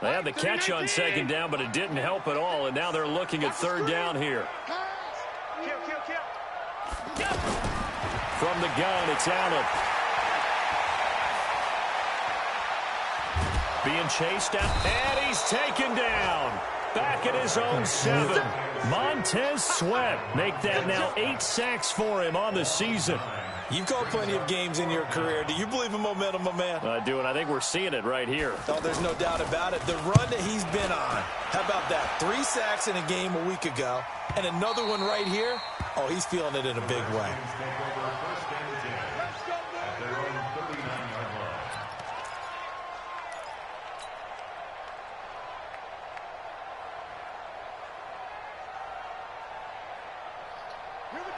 They had the catch on second down, but it didn't help at all, and now they're looking at third down here. From the gun, it's Allen. Being chased out, and he's taken down. Back at his own 7. Montez Sweat make that now 8 sacks for him on the season. You've called plenty of games in your career. Do you believe in momentum, my man? I do, and I think we're seeing it right here. Oh, there's no doubt about it. The run that he's been on. How about that? 3 sacks in a game a week ago, and another one right here. Oh, he's feeling it in a big way.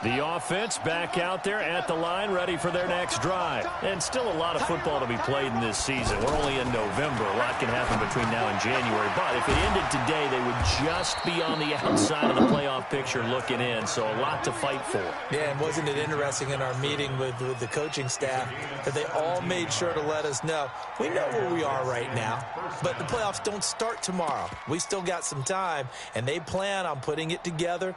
The offense back out there at the line, ready for their next drive. And still a lot of football to be played in this season. We're only in November. A lot can happen between now and January. But if it ended today, they would just be on the outside of the playoff picture looking in. So a lot to fight for. Yeah, and wasn't it interesting in our meeting with the coaching staff that they all made sure to let us know, we know where we are right now, but the playoffs don't start tomorrow. We still got some time, and they plan on putting it together,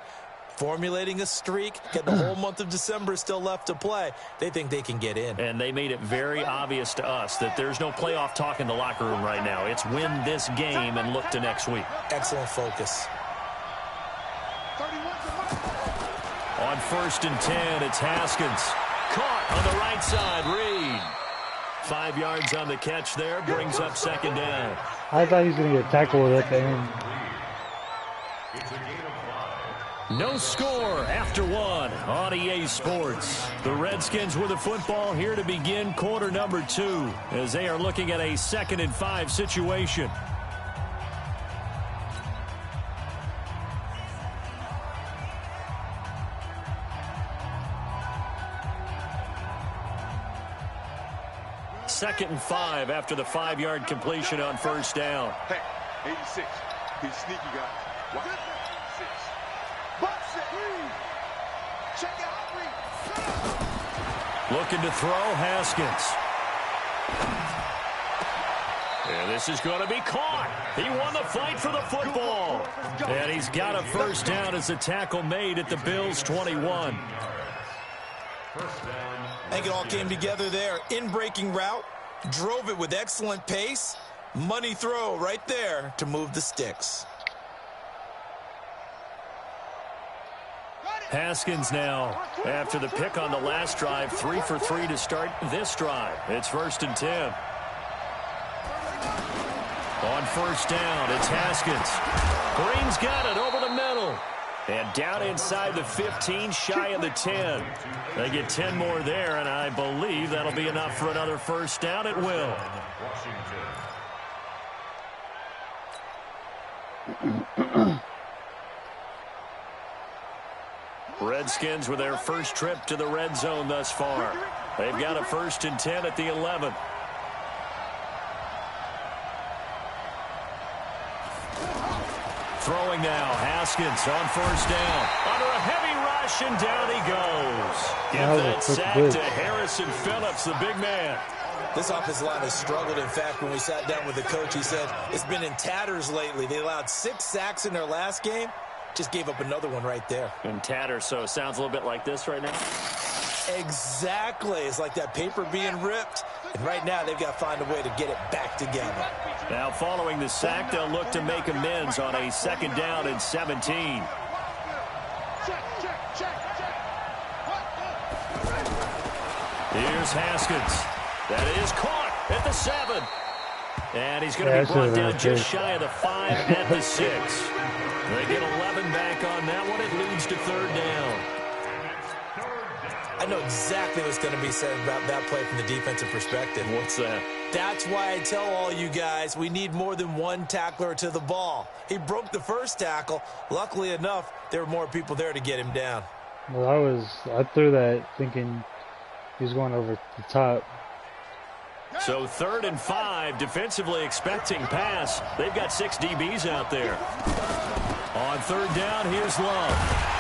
formulating a streak. Got the whole month of December still left to play. They think they can get in. And they made it very obvious to us that there's no playoff talk in the locker room right now. It's win this game and look to next week. Excellent focus. On 1st and 10, it's Haskins. Caught on the right side, Reed. 5 yards on the catch there, brings up second down. I thought he was going to get tackled at the end. No score after 1 on EA Sports. The Redskins with the football here to begin quarter number 2 as they are looking at a 2nd and 5 situation. Second and 5 after the 5-yard completion on first down. Hey, 86. He's sneaky, guys. Watch. Looking to throw, Haskins. And this is going to be caught. He won the fight for the football. And he's got a first down as a tackle made at the Bills' 21. I think it all came together there. In-breaking route, drove it with excellent pace. Money throw right there to move the sticks. Haskins now, after the pick on the last drive, 3 for 3 to start this drive. It's 1st and 10. On first down, it's Haskins. Green's got it over the middle. And down inside the 15, shy of the 10. They get 10 more there, and I believe that'll be enough for another first down. It will. Redskins with their first trip to the red zone thus far. They've got a 1st and 10 at the 11. Throwing now, Haskins on first down. Under a heavy rush, and down he goes. Give that sack to Harrison Phillips, the big man. This offensive line has struggled. In fact, when we sat down with the coach, he said it's been in tatters lately. They allowed 6 sacks in their last game. Just gave up another one right there. In tatters, so it sounds a little bit like this right now? Exactly. It's like that paper being ripped. And right now, they've got to find a way to get it back together. Now, following the sack, they'll look to make amends on a 2nd down and 17. Here's Haskins. That is caught at the 7. And he's going to be brought down just shy of the 5 at the 6. They get 11 back on that one. It leads to 3rd down. I know exactly what's going to be said about that play from the defensive perspective. What's that? That's why I tell all you guys we need more than one tackler to the ball. He broke the first tackle. Luckily enough, there were more people there to get him down. Well, I threw that thinking he was going over the top. So 3rd and 5, defensively expecting pass. They've got 6 DBs out there. On 3rd down, here's Love.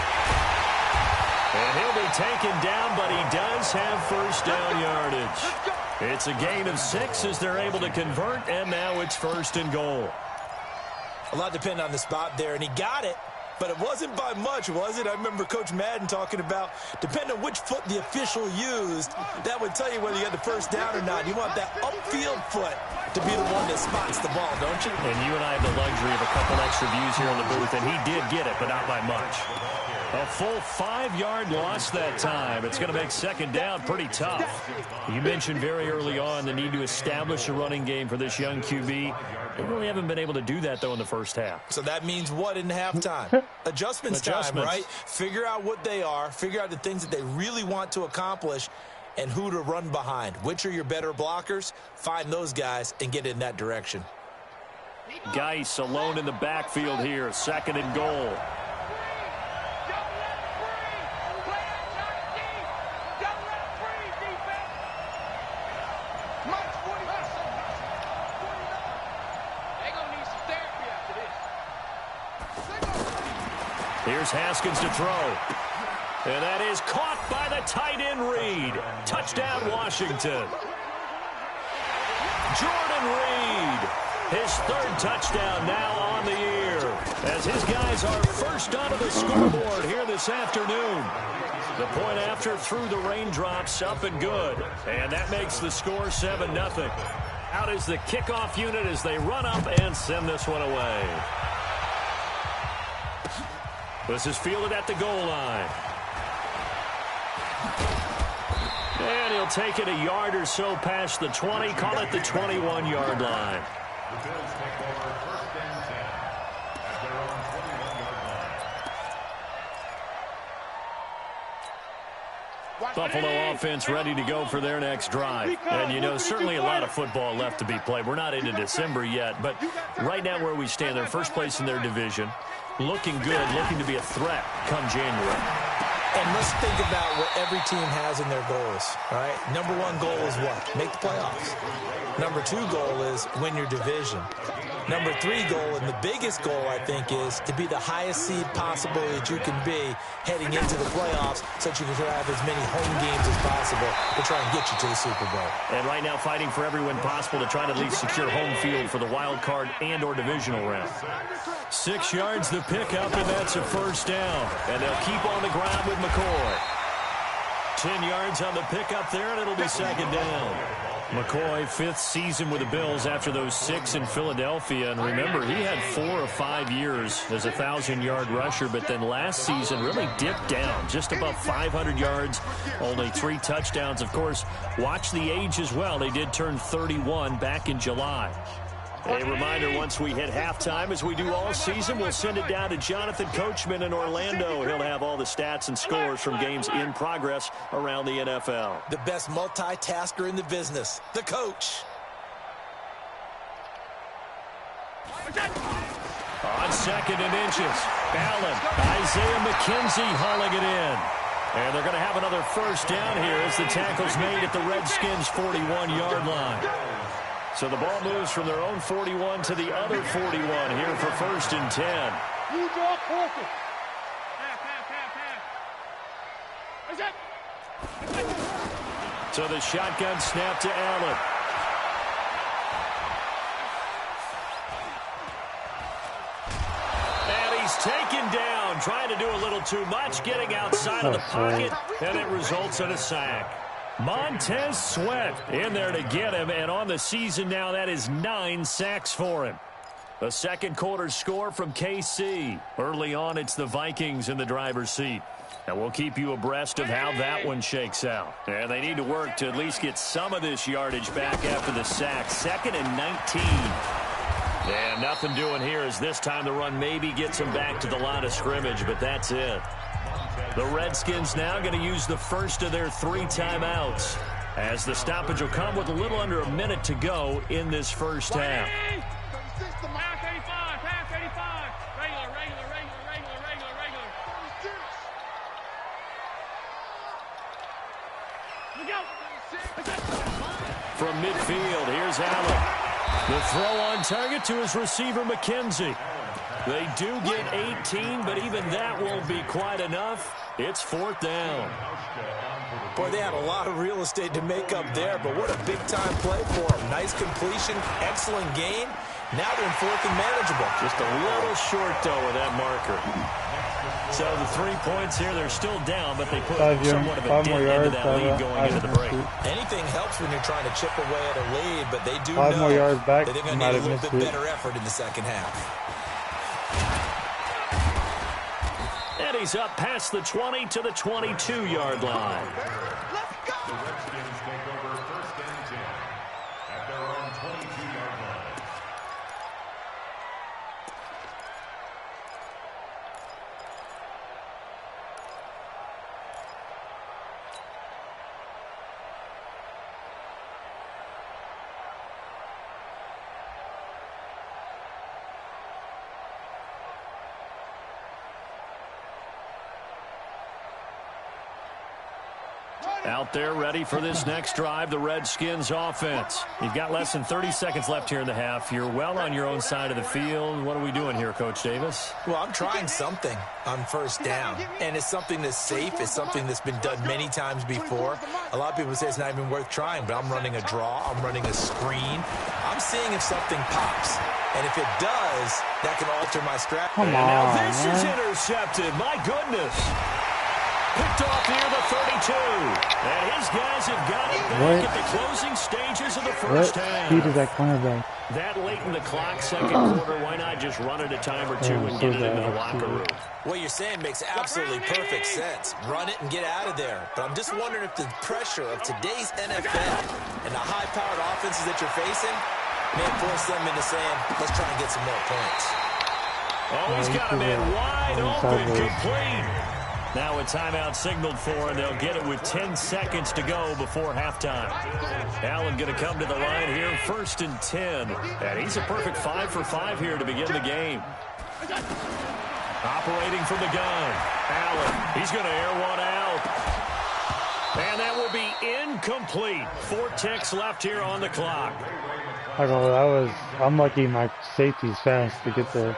And he'll be taken down, but he does have first down yardage. It's a gain of 6 as they're able to convert, and now it's 1st and goal. A lot depended on the spot there, and he got it. But it wasn't by much, was it? I remember Coach Madden talking about, depending on which foot the official used, that would tell you whether you got the first down or not. You want that upfield foot to be the one that spots the ball, don't you? And you and I have the luxury of a couple extra views here in the booth, and he did get it, but not by much. A full 5-yard loss that time. It's going to make second down pretty tough. You mentioned very early on the need to establish a running game for this young QB. They really haven't been able to do that, though, in the first half. So that means what in halftime? Adjustments time, right? Figure out what they are. Figure out the things that they really want to accomplish and who to run behind. Which are your better blockers? Find those guys and get in that direction. Geis alone in the backfield here. Second and goal. Here's Haskins to throw. And that is caught by the tight end Reed. Touchdown, Washington. Jordan Reed, his third touchdown now on the year, as his guys are first onto the scoreboard here this afternoon. The point after through the raindrops, up and good. And that makes the score 7-0. Out is the kickoff unit as they run up and send this one away. This is fielded at the goal line. And he'll take it a yard or so past the 20, call it the 21-yard line. Buffalo offense ready to go for their next drive. And, you know, certainly a lot of football left to be played. We're not into December yet, but right now where we stand, they're first place in their division. Looking good, looking to be a threat come January. And let's think about what every team has in their goals, all right? Number one goal is what? Make the playoffs. Number two goal is win your division. Number three goal, and the biggest goal, I think, is to be the highest seed possible that you can be heading into the playoffs so that you can have as many home games as possible to try and get you to the Super Bowl. And right now fighting for every win possible to try to at least secure home field for the wild card and or divisional round. 6 yards the pickup, and that's a first down. And they'll keep on the ground with McCoy. 10 yards on the pickup there, and it'll be second down. McCoy, 5th season with the Bills after those 6 in Philadelphia. And remember, he had 4 or 5 years as a 1,000-yard rusher, but then last season really dipped down, just above 500 yards, only 3 touchdowns. Of course, watch the age as well. They did turn 31 back in July. A reminder, once we hit halftime, as we do all season, we'll send it down to Jonathan Coachman in Orlando. He'll have all the stats and scores from games in progress around the NFL. The best multitasker in the business, the coach. On second and inches, Allen, Isaiah McKenzie hauling it in. And they're going to have another first down here as the tackle's made at the Redskins' 41-yard line. So the ball moves from their own 41 to the other 41 here for first and 10. So the shotgun snap to Allen. And he's taken down, trying to do a little too much, getting outside of the pocket, and it results in a sack. Montez Sweat in there to get him, and on the season now, that is 9 sacks for him. The second quarter score from KC. Early on, it's the Vikings in the driver's seat. And we'll keep you abreast of how that one shakes out. And they need to work to at least get some of this yardage back after the sack. 2nd and 19. And nothing doing here as this time the run maybe gets them back to the line of scrimmage, but that's it. The Redskins now going to use the first of their 3 timeouts, as the stoppage will come with a little under a minute to go in this first half. From midfield, here's Allen. The throw on target to his receiver, McKenzie. They do get 18, but even that won't be quite enough. It's 4th down. Boy, they had a lot of real estate to make up there, but what a big-time play for them. Nice completion, excellent gain. Now they're in 4th and manageable. Just a little short, though, with that marker. So the 3 points here, they're still down, but they put somewhat of a dent into that lead going into the break. Anything helps when you're trying to chip away at a lead, but they do 5 more yards back, that they're going to need a little bit better effort in the second half. And he's up past the 20 to the 22-yard line. Let's go! The Redskins take over 1st and 10 at their own 22-yard line. Out there ready for this next drive, the Redskins offense. You've got less than 30 seconds left here in the half. You're well on your own side of the field. What are we doing here, Coach Davis? Well, I'm trying something on 1st down, and it's something that's safe. It's something that's been done many times before. A lot of people say it's not even worth trying, but I'm running a draw. I'm running a screen. I'm seeing if something pops. And if it does, that can alter my strategy. Come on, now this man. is intercepted. My goodness. Picked off near the 32. And his guys have got it back at the closing stages of the first half. What speed is that cornerback? That late in the clock, second quarter, why not just run it a time or two and get it into the locker room? What you're saying makes absolutely perfect sense. Run it and get out of there. But I'm just wondering if the pressure of today's NFL and the high-powered offenses that you're facing may force them into saying, let's try and get some more points. Oh, he's got him in wide open, complete. Now a timeout signaled for, and they'll get it with 10 seconds to go before halftime. Allen going to come to the line here, 1st and 10. And he's a perfect 5 for 5 here to begin the game. Operating from the gun. Allen, he's going to air one out. And that will be incomplete. 4 ticks left here on the clock. I don't know, I'm lucky my safety's fast to get there.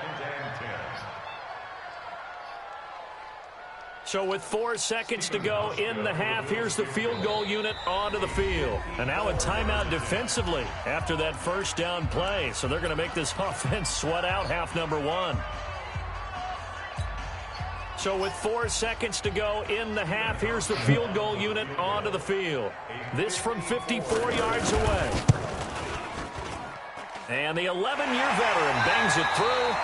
So with 4 seconds to go in the half, here's the field goal unit onto the field. And now a timeout defensively after that first down play. So they're going to make this offense sweat out half number 1. So with 4 seconds to go in the half, here's the field goal unit onto the field. This from 54 yards away. And the 11-year veteran bangs it through.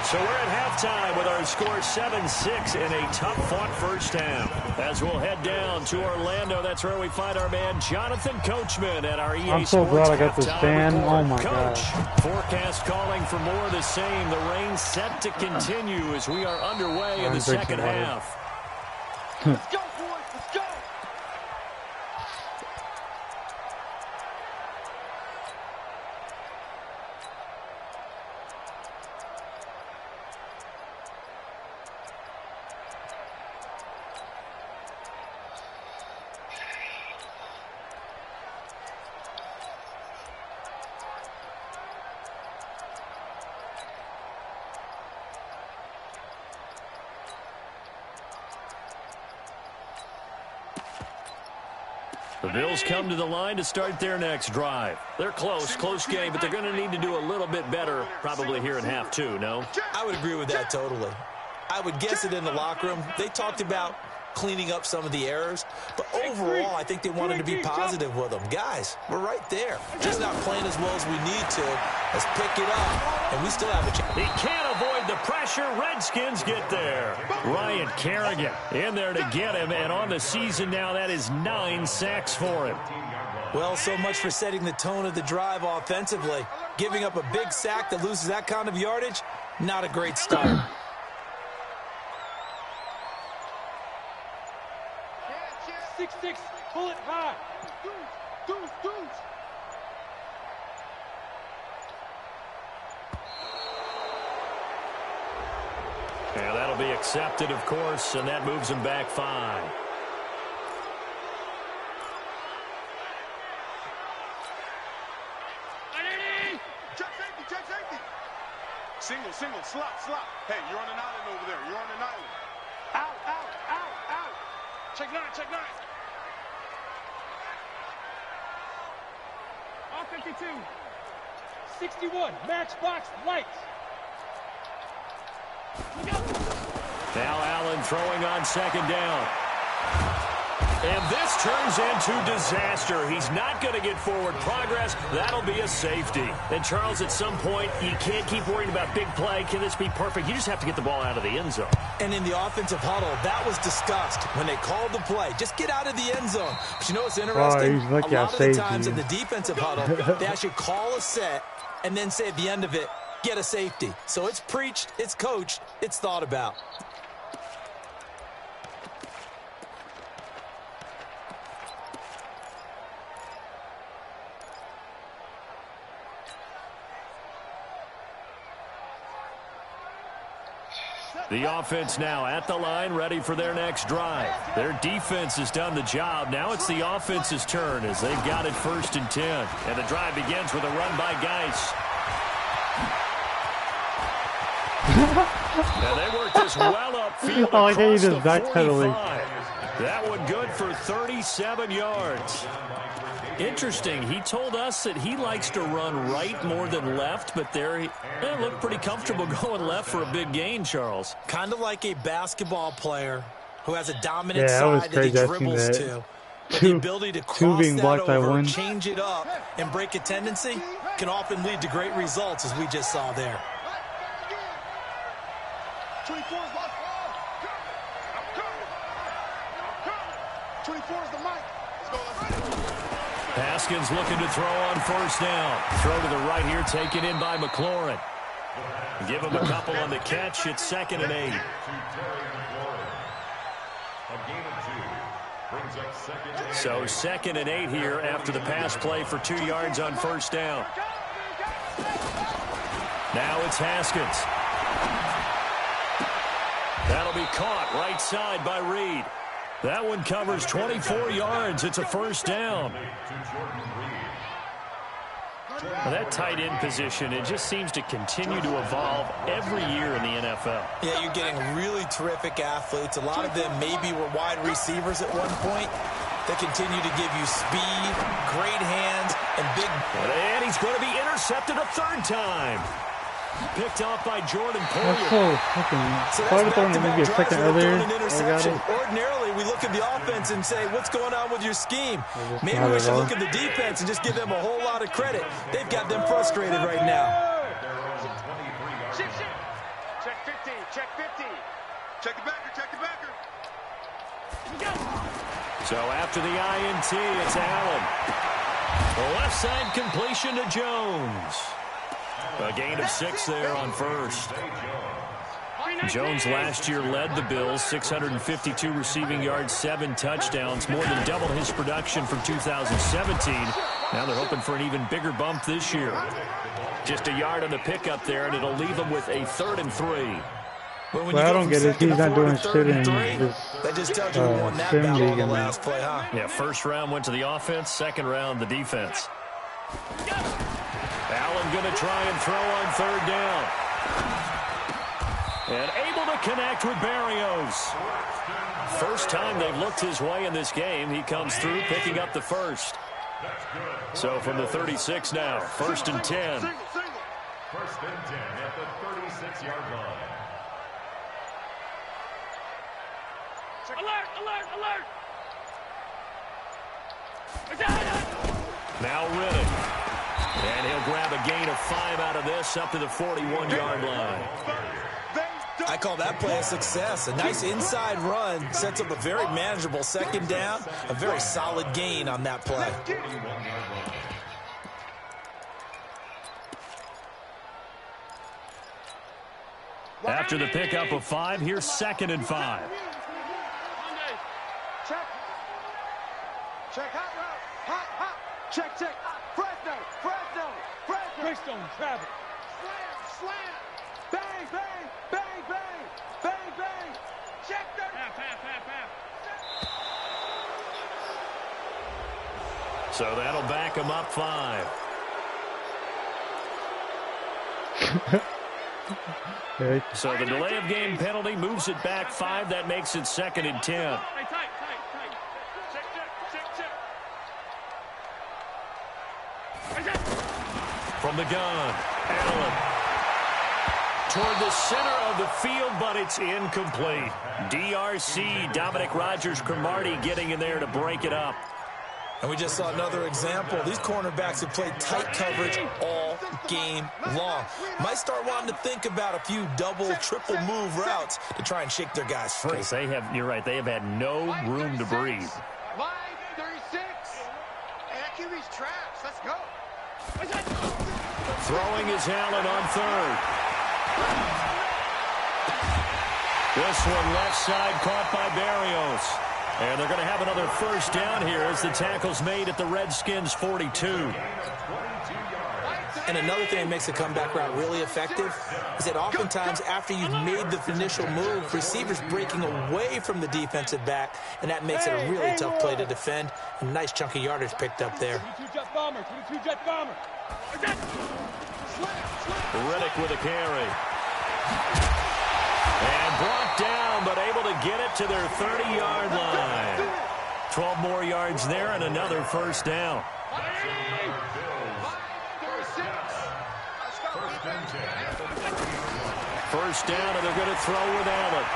So we're at halftime with our score 7-6 in a tough-fought first half. As we'll head down to Orlando, that's where we find our man Jonathan Coachman at our EA I'm so Sports glad I got this fan. report. Oh, my Coach, God. forecast calling for more of the same. The rain set to continue as we are underway in the second half. Let's go, boys. Let's go. The Bills come to the line to start their next drive. They're close game, but they're going to need to do a little bit better probably here in half 2, no? I would agree with that totally. I would guess it in the locker room. They talked about cleaning up some of the errors, but overall, I think they wanted to be positive with them. Guys, we're right there. Just not playing as well as we need to. Let's pick it up, and we still have a chance. He can't avoid the pressure. Redskins get there. Ryan Kerrigan in there to get him, and on the season now, that is 9 sacks for him. Well, so much for setting the tone of the drive offensively. Giving up a big sack that loses that kind of yardage, not a great start. 6-6, pull it high. Deuce. Yeah, that'll be accepted, of course, and that moves him back 5. Check safety. Single, slot. Hey, you're on an island over there. You're on an island. Out. Check 9. All 52. 61, matchbox lights. Now Allen throwing on second down. And this turns into disaster. He's not going to get forward progress. That'll be a safety. And, Charles, at some point, you can't keep worrying about big play. Can this be perfect? You just have to get the ball out of the end zone. And in the offensive huddle, that was discussed when they called the play. Just get out of the end zone. But you know what's interesting? A lot of the times in the defensive huddle, they actually call a set and then say at the end of it, get a safety. So it's preached, it's coached, it's thought about. The offense now at the line, ready for their next drive. Their defense has done the job. Now it's the offense's turn as they've got it 1st and 10. And the drive begins with a run by Geis. And they work this well upfield across the 45. That one good for 37 yards. Interesting. He told us that he likes to run right more than left, but there he looked pretty comfortable going left for a big gain, Charles. Kind of like a basketball player who has a dominant side that he dribbles to. But the ability to cross that over, change it up, and break a tendency can often lead to great results, as we just saw there. 24 is lost. 24 is the mic. Let's go. Haskins looking to throw on 1st down. Throw to the right here, taken in by McLaurin. Give him a couple on the catch. It's 2nd and 8. So 2nd and 8 here after the pass play for 2 yards on 1st down. Now it's Haskins. That'll be caught right side by Reed. That one covers 24 yards. It's a 1st down. Well, that tight end position, it just seems to continue to evolve every year in the NFL. Yeah, you're getting really terrific athletes. A lot of them maybe were wide receivers at one point. They continue to give you speed, great hands, and big... And he's going to be intercepted a 3rd time. Picked off by Jordan Poyer. That's so fucking... I would have thrown maybe a second earlier. Ordinarily, we look at the offense and say, what's going on with your scheme? Maybe we should look at the defense and just give them a whole lot of credit. They've got them frustrated right now. Check 15, check 15. Check the backer, check the backer. So after the INT, it's Allen. The left side completion to Jones. A gain of 6 there on 1st. Jones last year led the Bills, 652 receiving yards, 7 touchdowns, more than double his production from 2017. Now they're hoping for an even bigger bump this year. Just a yard on the pickup there, and it'll leave them with a 3rd and 3. Well, I don't get it. He's not doing shit in this that just tells you who won that battle on the last play, huh? Yeah, 1st round went to the offense, 2nd round the defense. Allen going to try and throw on 3rd down. And able to connect with Barrios. First time they've looked his way in this game. He comes through picking up the 1st. So from the 36 now, 1st and 10. 1st and 10 at the 36-yard line. Alert, alert, alert! Now Riddick. And he'll grab a gain of 5 out of this up to the 41-yard line. I call that play a success. A nice inside run sets up a very manageable 2nd down. A very solid gain on that play. After the pickup of 5, here's 2nd and 5. Check. Check, hot route. Hot, hot. Check, check. Fresno. Greystone, travel. Slam. Bang, bang, bang, bang. Bang, bang. Check that. So that'll back him up 5. So the delay of game penalty moves it back 5. That makes it 2nd and 10. from the gun. Allen toward the center of the field, but it's incomplete. DRC, Dominic Rodgers-Cromartie getting in there to break it up. And we just saw another example. These cornerbacks have played tight coverage all game long. Might start wanting to think about a few double, triple move routes to try and shake their guys free. They have, you're right, they have had no room to breathe. Line 36. Hey, that QB's trash. Let's go. Throwing is Allen on third. This one left side caught by Berrios. And they're going to have another first down here as the tackle's made at the Redskins' 42. And another thing that makes the comeback route really effective is that oftentimes after you've made the initial move, receivers breaking away from the defensive back, and that makes it a really tough play to defend. A nice chunk of yardage picked up there. 22-jet bomber, 22-jet bomber. Riddick with a carry. And brought down, but able to get it to their 30-yard line. 12 more yards there and another first down. First down, and they're going to throw with Allen.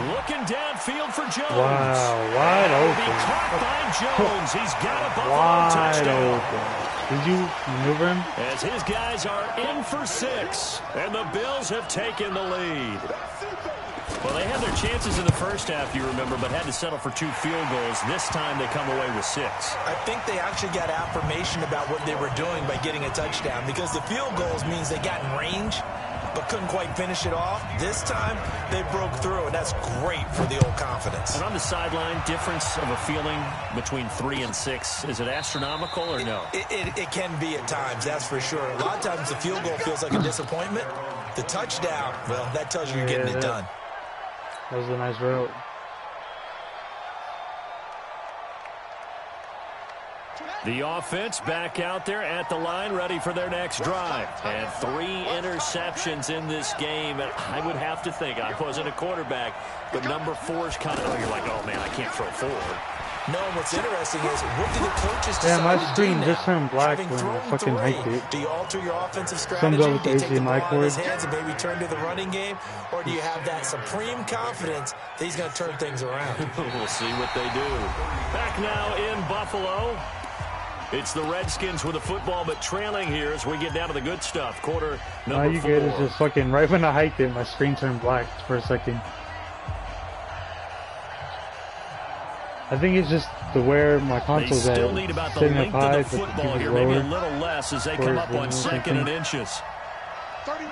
Looking downfield for Jones. Wow, wide Will open. be caught by Jones. He's got a Buffalo Wide touchdown. open. Did you maneuver him? As his guys are in for 6, and the Bills have taken the lead. Well, they had their chances in the first half, you remember, but had to settle for 2 field goals. This time they come away with 6. I think they actually got affirmation about what they were doing by getting a touchdown, because the field goals means they got in range but couldn't quite finish it off. This time they broke through, and that's great for the old confidence. And on the sideline, difference of a feeling between 3 and 6, is it astronomical or no? It can be at times, that's for sure. A lot of times the field goal feels like a disappointment. The touchdown, well, that tells you you're getting it done. That was a nice route. The offense back out there at the line, ready for their next drive. And 3 interceptions in this game. And I would have to think, I wasn't a quarterback, but number 4's kind of, you're like, oh, man, I can't throw forward. No, what's interesting is, what do the coaches decide Yeah, my to do screen now? just turned black Having when I thrown fucking 3, hiked it. do you alter your offensive Sums strategy? up with Do you take the AC ball out of his cord. hands and maybe turn to the running game? Or do you have that supreme confidence that he's going to turn things around? We'll see what they do. Back now in Buffalo. It's the Redskins with the football, but trailing here as we get down to the good stuff. Quarter number 4. All you get is just fucking, right when I hiked it, my screen turned black for a second. I think it's just the where my They console's at. still need about the Sitting up length high, of the but football it's here, maybe a lower. little less as they Where's come up the on little 2nd and inches. 31.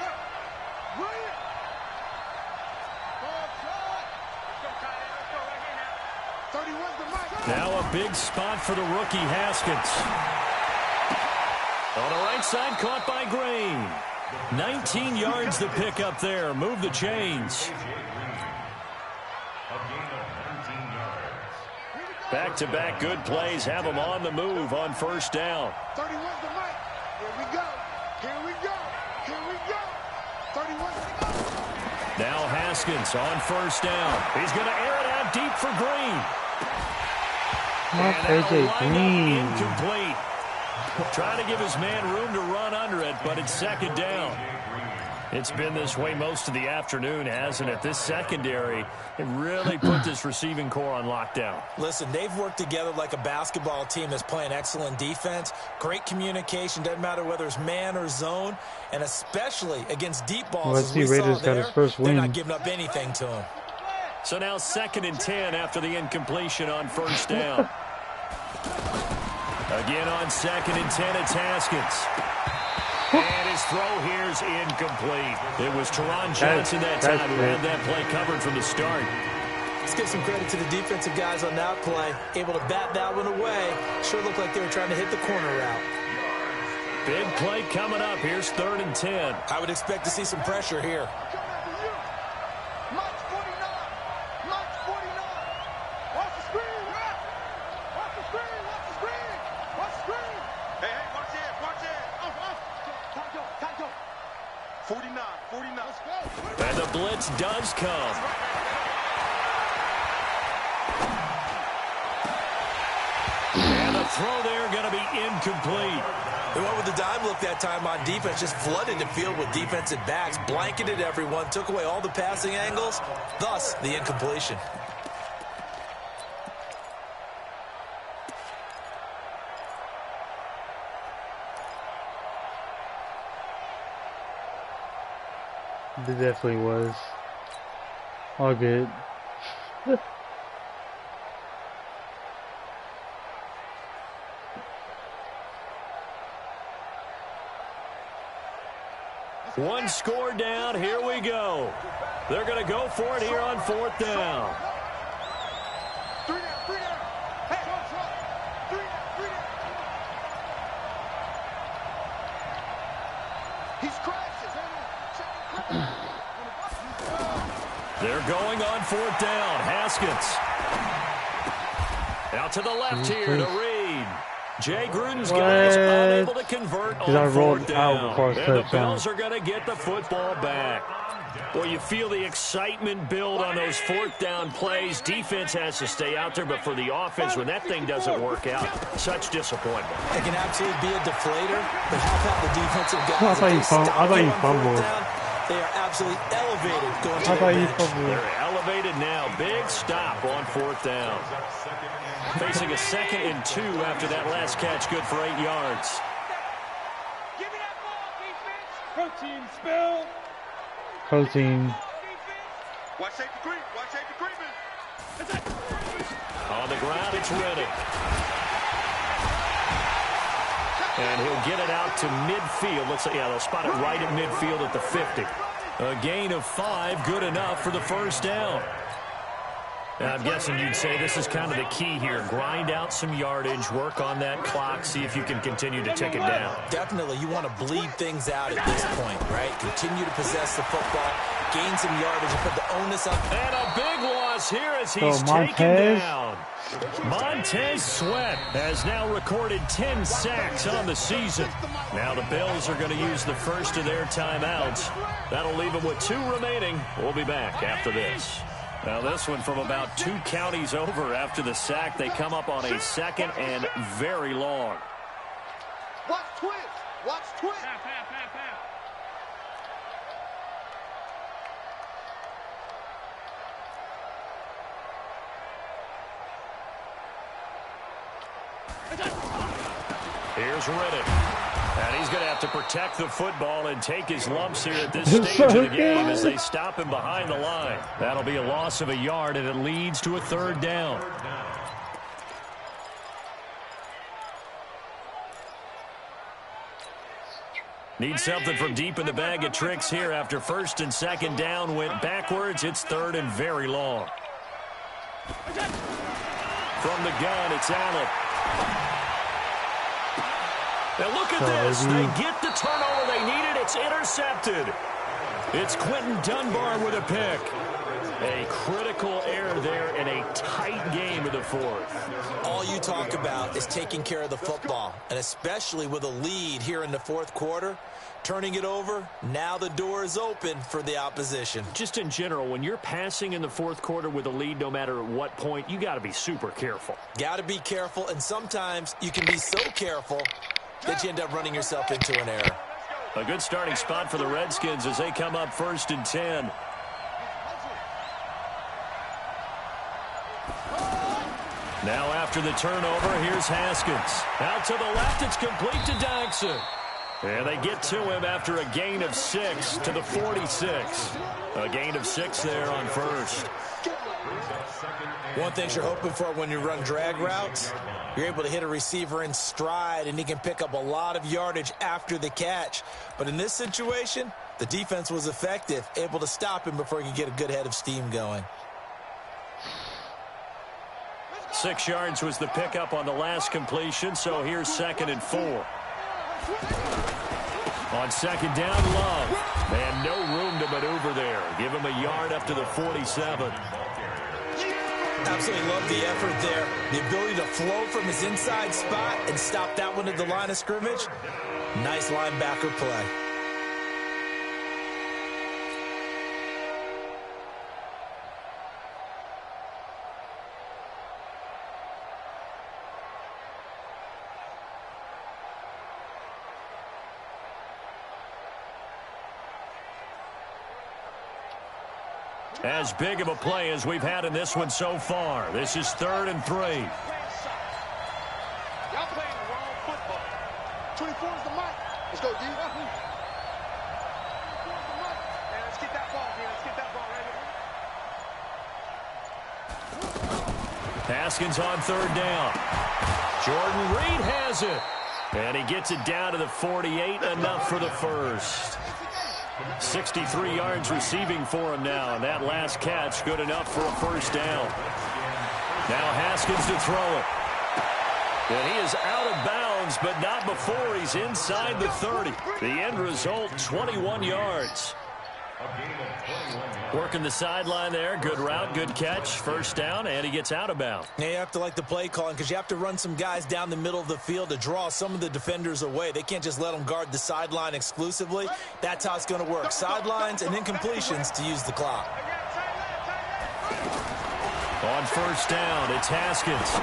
Now a big spot for the rookie Haskins. On the right side, caught by Green. 19 yards to pick up there. Move the chains. Back-to-back good plays have them on the move on first down. 31's the mic. Here we go. Here we go. Here we go. 31's the mic. Now Haskins on first down. He's going to air it out deep for Green. Not And AJ that'll line Green. up incomplete. Trying to give his man room to run under it, but it's second down. It's been this way most of the afternoon, hasn't it? This secondary, it really put this receiving core on lockdown. Listen, they've worked together like a basketball team that's playing excellent defense. Great communication, doesn't matter whether it's man or zone, and especially against deep balls. Let's as see, we saw Raiders got there, his first they're win. not giving up anything to him. So now 2nd and 10 after the incompletion on first down. Again on 2nd and 10, it's Haskins. And his throw here's incomplete. It was Teron Johnson that time who had that play covered from the start. Let's give some credit to the defensive guys on that play. Able to bat that one away. Sure looked like they were trying to hit the corner route. Big play coming up. Here's 3rd and 10. I would expect to see some pressure here. March 49. March 49. Watch the screen. Watch the screen. Watch the screen. Watch the screen. Hey, hey, watch it. Watch it. Time go. 49. 49. Let's go. And the blitz does come. And the throw there going to be incomplete. They went with the dime look that time on defense, just flooded the field with defensive backs, blanketed everyone, took away all the passing angles, thus the incompletion. It definitely was. All good. One score down. Here we go. They're going to go for it here on 4th down. 3 down, 3 down. Hey, 3 down, 3 down. He's crashing. They're going on 4th down. Haskins. Out to the left here to Reed. Jay Gruden's guys unable to convert on 4th down. And the Bills are going to get the football back. Boy, you feel the excitement build on those 4th down plays. Defense has to stay out there, but for the offense, when that thing doesn't work out, such disappointment. It can absolutely be a deflator, but how about the defensive guys? I thought you fumbled. They are absolutely elevated going to I thought you bench. fumbled. They're elevated now. Big stop on 4th down. Facing a 2nd and 2 after that last catch, good for 8 yards. Give me that ball, defense. Protein spill. Protein. Watch safety creep. Watch safety creeping. On the ground, it's Reddick. And he'll get it out to midfield. Let's say, yeah, they'll spot it right at midfield at the 50. A gain of 5, good enough for the 1st down. Now, I'm guessing you'd say this is kind of the key here. Grind out some yardage, work on that clock, see if you can continue to tick it down. Definitely, you want to bleed things out at this point, right? Continue to possess the football, gain some yardage, and put the onus on. And a big loss here as he's taken down. Montez Sweat has now recorded 10 sacks on the season. Now the Bills are going to use the first of their timeouts. That'll leave them with 2 remaining. We'll be back after this. Now this one from about 2 counties over after the sack. They come up on a 2nd and very long. Watch twist. Watch twist. Here's Reddick. And he's going to have to protect the football and take his lumps here at this stage of the game as they stop him behind the line. That'll be a loss of a yard, and it leads to a 3rd down. Need something from deep in the bag of tricks here after 1st and 2nd down went backwards. It's 3rd and very long. From the gun, it's Allen. Now look at this. They get the turnover they needed. It's intercepted. It's Quentin Dunbar with a pick. A critical error there in a tight game of the 4th. All you talk about is taking care of the football, and especially with a lead here in the 4th quarter, turning it over, now the door is open for the opposition. Just in general, when you're passing in the 4th quarter with a lead, no matter at what point, you got to be super careful. Got to be careful, and sometimes you can be so careful that you end up running yourself into an error. A good starting spot for the Redskins as they come up 1st and 10. Now after the turnover, here's Haskins. Out to the left, it's complete to Dykson. And they get to him after a gain of 6 to the 46. A gain of 6 there on 1st. One thing you're hoping for when you run drag routes, you're able to hit a receiver in stride, and he can pick up a lot of yardage after the catch. But in this situation, the defense was effective, able to stop him before he could get a good head of steam going. 6 yards was the pickup on the last completion, so here's 2nd and 4. On 2nd down, Love. And no room to maneuver there. Give him a yard up to the 47. Absolutely love the effort there. The ability to flow from his inside spot and stop that one at the line of scrimmage. Nice linebacker play. As big of a play as we've had in this one so far. This is 3rd and 3. Y'all playing wrong football. 24 is the mic. Let's go, D. 24 is the mic. And let's get that ball, D. Let's get that ball right here. Haskins on 3rd down. Jordan Reed has it. And he gets it down to the 48, enough for the first. 63 yards receiving for him now, and that last catch good enough for a first down. Now Haskins to throw it. And he is out of bounds, but not before he's inside the 30. The end result, 21 yards. Working the sideline there. Good route, good catch. First down, and he gets out of bounds. Now you have to like the play calling because you have to run some guys down the middle of the field to draw some of the defenders away. They can't just let them guard the sideline exclusively. That's how it's going to work. Sidelines and incompletions to use the clock. On first down, it's Haskins.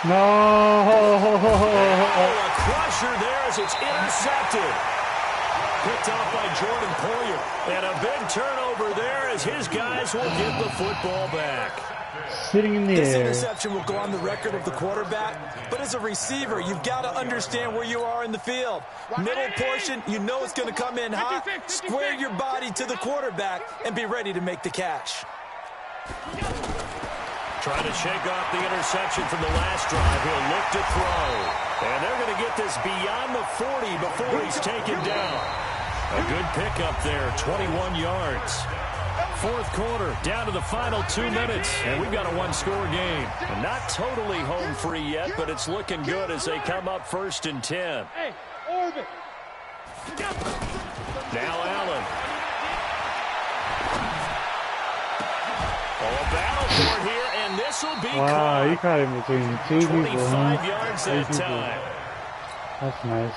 No. Oh, a crusher there as it's intercepted. Picked off by Jordan Poyer. And a big turnover there as his guys will get the football back. Sitting in the This air. interception will go on the record of the quarterback, but as a receiver, you've got to understand where you are in the field. Middle portion, you know it's going to come in hot. Square your body to the quarterback and be ready to make the catch. Trying to shake off the interception from the last drive. He'll look to throw. And they're going to get this beyond the 40 before he's taken down. A good pickup there, 21 yards. Fourth quarter, down to the final 2 minutes, and we've got a one-score game. And not totally home free yet, but it's looking good as they come up 1st and 10. Hey, orbit. Now Allen. Oh, a battle for it here, and this will be Wow, caught. you caught him between 2 people. 25 Huh? yards that time. That's nice.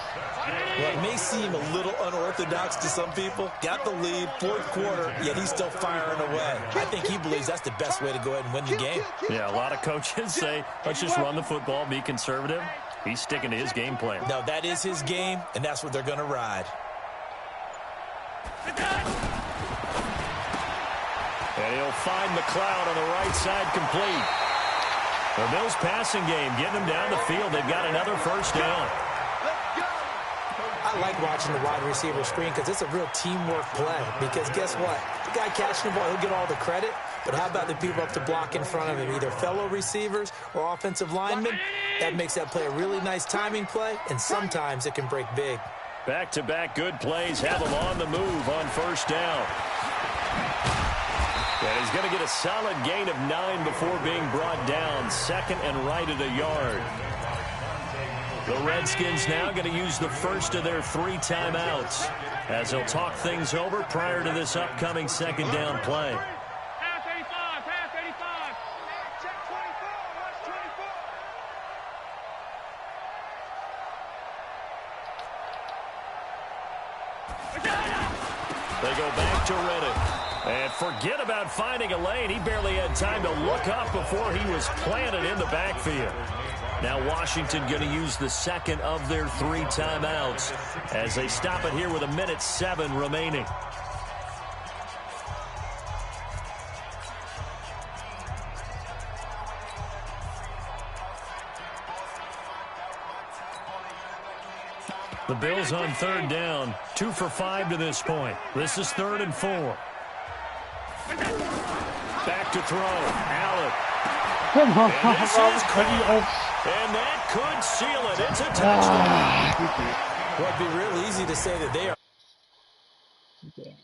Well, it may seem a little unorthodox to some people. Got the lead, fourth quarter, yet he's still firing away. I think he believes that's the best way to go ahead and win the game. Yeah, a lot of coaches say, let's just run the football, be conservative. He's sticking to his game plan. No, that is his game, and that's what they're going to ride. And he'll find McLeod on the right side complete. The Bills passing game, getting them down the field. They've got another first down. I like watching the wide receiver screen because it's a real teamwork play. Because guess what? The guy catching the ball, he'll get all the credit. But how about the people up the block in front of him, either fellow receivers or offensive linemen? That makes that play a really nice timing play, and sometimes it can break big. Back-to-back good plays have him on the move on first down. And he's going to get a solid gain of 9 before being brought down. 2nd and right at a yard. The Redskins now going to use the first of their 3 timeouts as they'll talk things over prior to this upcoming 2nd down play. Pass 85, pass 85. Check 24. Watch 24. They go back to Reddick. And forget about finding a lane. He barely had time to look up before he was planted in the backfield. Now Washington going to use the 2nd of their 3 timeouts as they stop it here with 1:07 remaining. The Bills on 3rd down, 2 for 5 to this point. This is 3rd and 4. Back to throw. Allen. Come on. And this is caught. And that could seal it. It's a touchdown. Well, it'd be real easy to say that they are